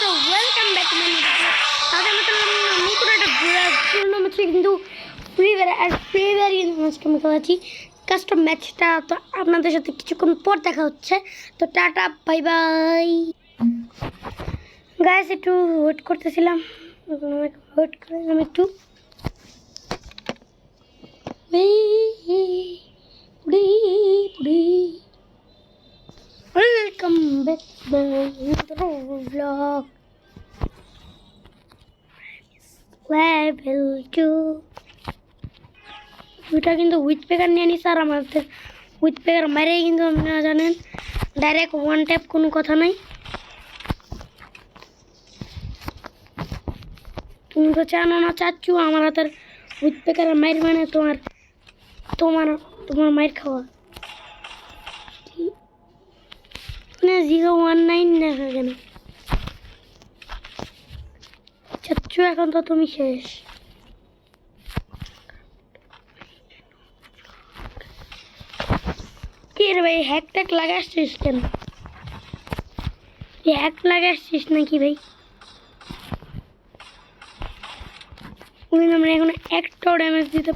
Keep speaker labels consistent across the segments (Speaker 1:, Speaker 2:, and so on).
Speaker 1: তো welcome back to my নতুন একটা টুর্নামেন্ট হচ্ছে কিন্তু ফ্রি ফায়ার কিন্তু আজকে আমি খেলাচ্ছি কাস্টম ম্যাচটা। তো আপনাদের সাথে কিছুক্ষণ পর দেখা হচ্ছে। তো টাটা বাই বাই গাইস, একটু ওয়েট করতেছিলাম, ওয়েট করলাম একটু। Welcome back blog level 2। ওইটা কিন্তু উইথ পেকার নিয়ে নিস, আর আমাদের উইথ পেকার মারেই কিন্তু আপনারা জানেন ডাইরেক্ট ওয়ান ট্যাপ, কোনো কথা নাই। তুমি তো জানো না চাচ্ছু আমার হাতের উইথ পেকার মায়ের মানে তোমার তোমার তোমার মায়ের খাওয়া না 019 দেখা কেন চাচ্ছু, এখন তো তুমি শেষ। কি রে ভাই, হ্যাক ট্যাক লাগাচ্ছিস কেন? হ্যাক লাগাচ্ছিস নাকি ভাই? আমরা এখন একটাও ড্যামেজ দিতে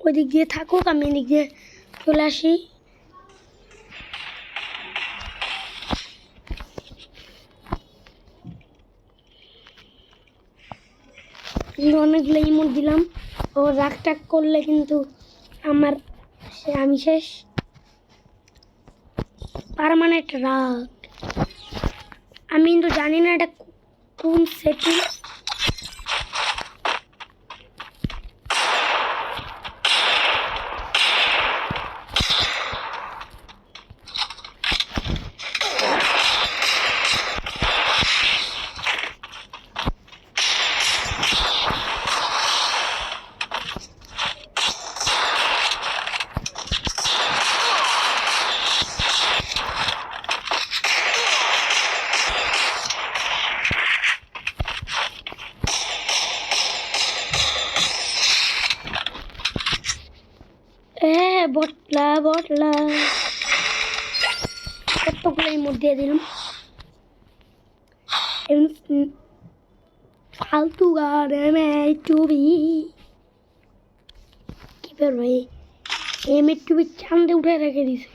Speaker 1: ওই দিক দিয়ে থাকুক, আমি এদিক দিয়ে চলে আসি। কিন্তু অনেকগুলো ইমোট দিলাম, ও রাগ টাগ করলে কিন্তু আমি শেষ। পার্মানেন্ট রাগ। আমি কিন্তু জানি না এটা কোন সেটিং। বটলা কতগুলো ইমোট দিয়ে দিলাম। ফালতু টুবি কি করবো, টুবি চান্দে উঠে রেখে দিছে।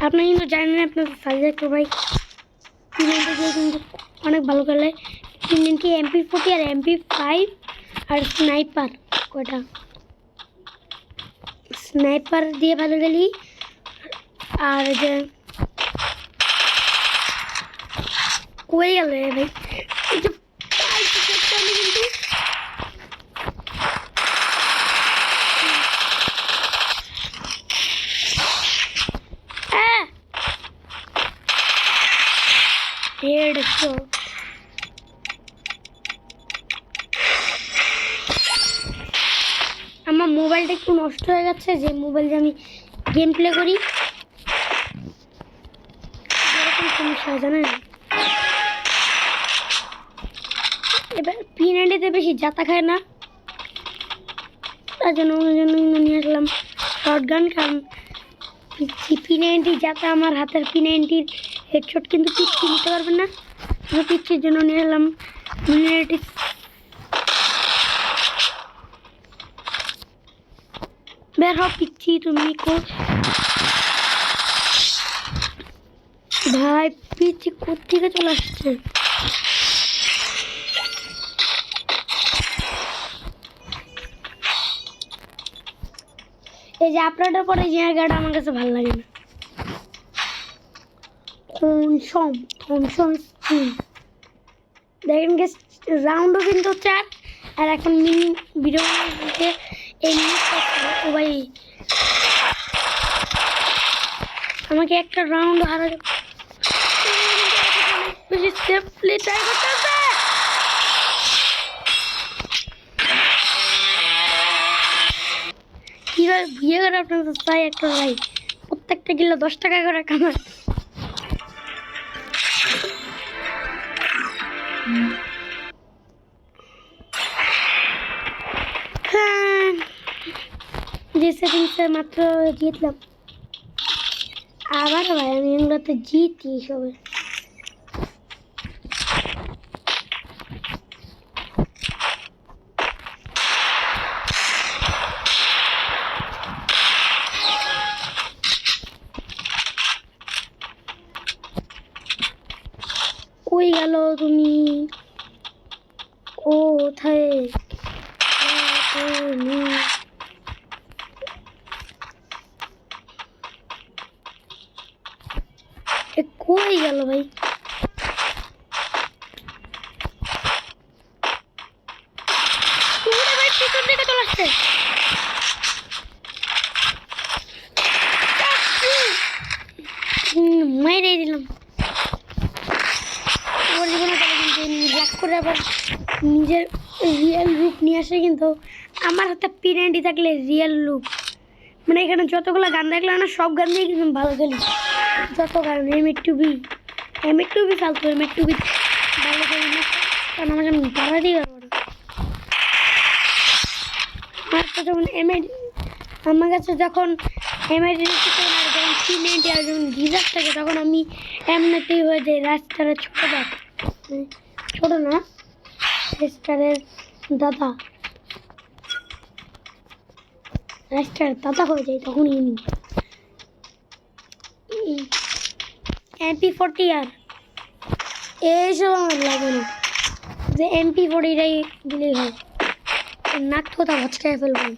Speaker 1: আপনি কিন্তু জানেন আপনাদের সাবজেক্ট ভাই কিন্তু অনেক ভালো খেলে। কি MP40 আর MP5 আর স্নাইপার। কয়টা স্নাইপার দিয়ে ভালো গেলি, আর যে কই গেল রে ভাই, কিন্তু আমার মোবাইলটা একটু নষ্ট হয়ে গেছে, যে মোবাইল দিয়ে আমি গেম প্লে করি এরকম সমস্যা হয় জানেন। এবার P90 বেশি জাতা খায় না, তার জন্য নিয়ে আসলাম শর্ট গান। কারণ P90 যাতে আমার হাতের P90 হেডশট কিন্তু পিচ্ছি নিতে পারবেন না, পিচ্ছির জন্য নিয়ে এলাম মিলিটারি। বের হও পিচ্ছি, তুমি ভাই পিচ্ছি কোথেকে চলে আসছে। এই যে আপনাদের পরে যে জায়গাটা আমার কাছে ভালো লাগে না। দেখেন গেস, রাউন্ডও কিন্তু 4, আর এখন মিনি ভিডিও এই ও ভাই আমাকে একটা রাউন্ড হারাতে বেশি সেফলি ট্রাই করতে হবে। কীভাবে বিয়ে করে আপনার চাই একটা ভাই, প্রত্যেকটা কিলো 10 টাকা করে কামায়। যে সেটিংসে মাত্র জিতলাম। আবার ভাই আমি এগুলোতে জিতি সবে। কই গেল তুমি? কোথায় তুমি? কই গেল ভাই? পিছন দিকে চলে আসছে। মেরে দিলাম। ওর জীবনে কিন্তু ব্ল্যাক করে আবার নিজের রিয়েল রূপ নিয়ে আসে। কিন্তু আমার হাতে পিরেন্টি থাকলে রিয়েল রূপ, মানে এখানে যতগুলো গান দেখলে না সব গান দিয়ে কিন্তু ভালো খেলি। যত গান এম.এ.2.বি ফালতু, এম.এ.2.বি ভালো খেলি না, কারণ আমার যেমন দাঁড়াতেই পারবো না। আমার তো যখন আমার কাছে যখন এম.আই.টি আর যখন পিরেন্টি আর যখন গিজার থাকে তখন আমি এমনিতেই হয়ে যাই রাস্তার ছোট বাপ, ছোট না রাস্তারের দাদা, রাস্তার দাদা হয়ে যায় তখন MP40 আর এইসব আমার লাগে না, যে MP40টাই দিলেই হয়। নাক কোথাও ভচকায় ফেলবো।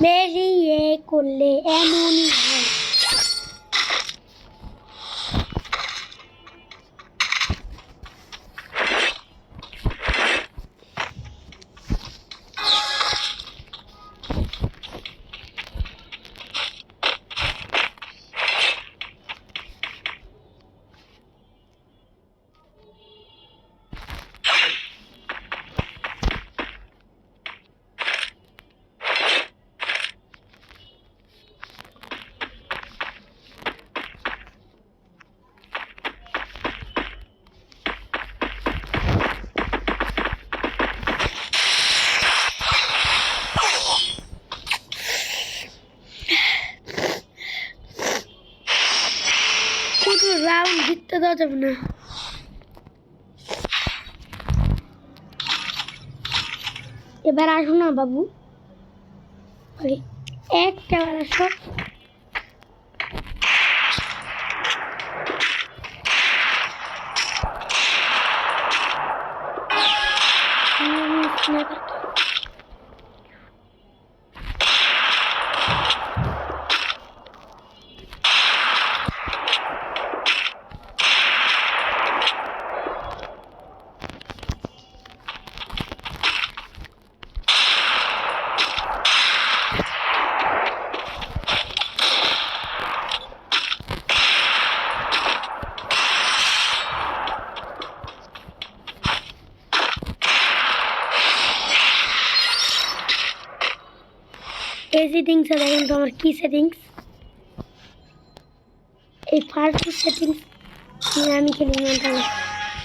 Speaker 1: বেশি করলে এমনই হয়। রাউন্ড জিততে দেওয়া যাবে না। এবার আসো না বাবু, একটা বার আসো। এই সেটিংসে দেখেন তো আমার কি সেটিংস। এই ফার্স্ট সেটিংস আমি খেলি না,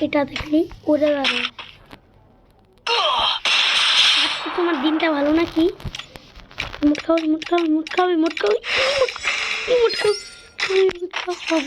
Speaker 1: এটাতে খেলি ওরে বাবা। আজকে তোমার দিনটা ভালো নাকি? মোট খাও মোট খাও মোট খাও মোট খাও মোট খাও মোট খাও।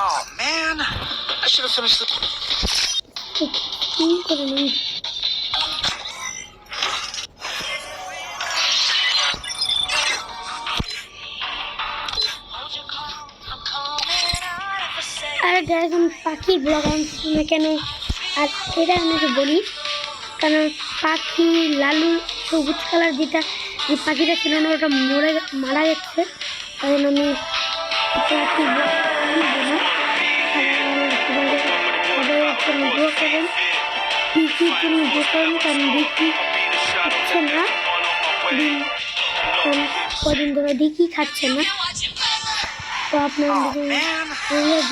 Speaker 2: Oh man, I should have finished the.
Speaker 1: আর গাইস আমি পাখির ব্লগ আনছি না কেন, আর এটা আপনাকে বলি কারণ পাখি লালু সবুজ কালার যেটা যে পাখিটা ছিল না ওটা মারা গেছে, তাই জন্য আমি পাখি বিক্রির জন্য দোকান, কারণ বিক্রি হচ্ছে না কদিন ধরে দেখি খাচ্ছে না। তো আপনার
Speaker 2: Oh man,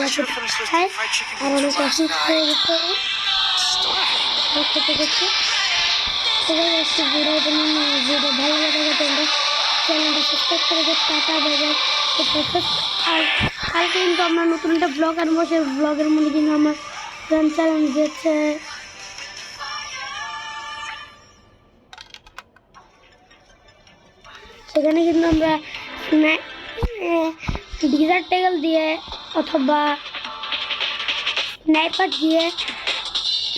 Speaker 2: I should have finished this
Speaker 1: খায়
Speaker 2: fried chicken
Speaker 1: আর অনেক
Speaker 2: last
Speaker 1: অসুস্থ
Speaker 2: night.
Speaker 1: হয়ে গেছে খেতে খেতে। সবাই একটু ভিডিও ভালো লাগে তোমরা চ্যানেলটা সাবস্ক্রাইব করে দেবে। Tata bye bye. আর কালকে কিন্তু আমরা নতুন একটা ব্লগ আনবো, সেই ব্লগের মধ্যে কিন্তু আমার ফ্রেন্ড চ্যালেঞ্জ দিয়েছে। সেখানে কিন্তু আমরা ডিজার্ট টেগল দিয়ে অথবা স্নাইপার দিয়ে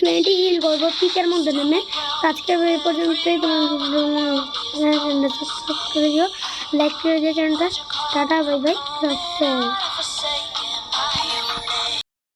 Speaker 1: 20 কিল করবো পিকের মধ্যে নেমে। আজকে এই পর্যন্তই। তোমার সাবস্ক্রাইব করে দিও, লাইক করে দিও চ্যানেলটা। Tata bye bye.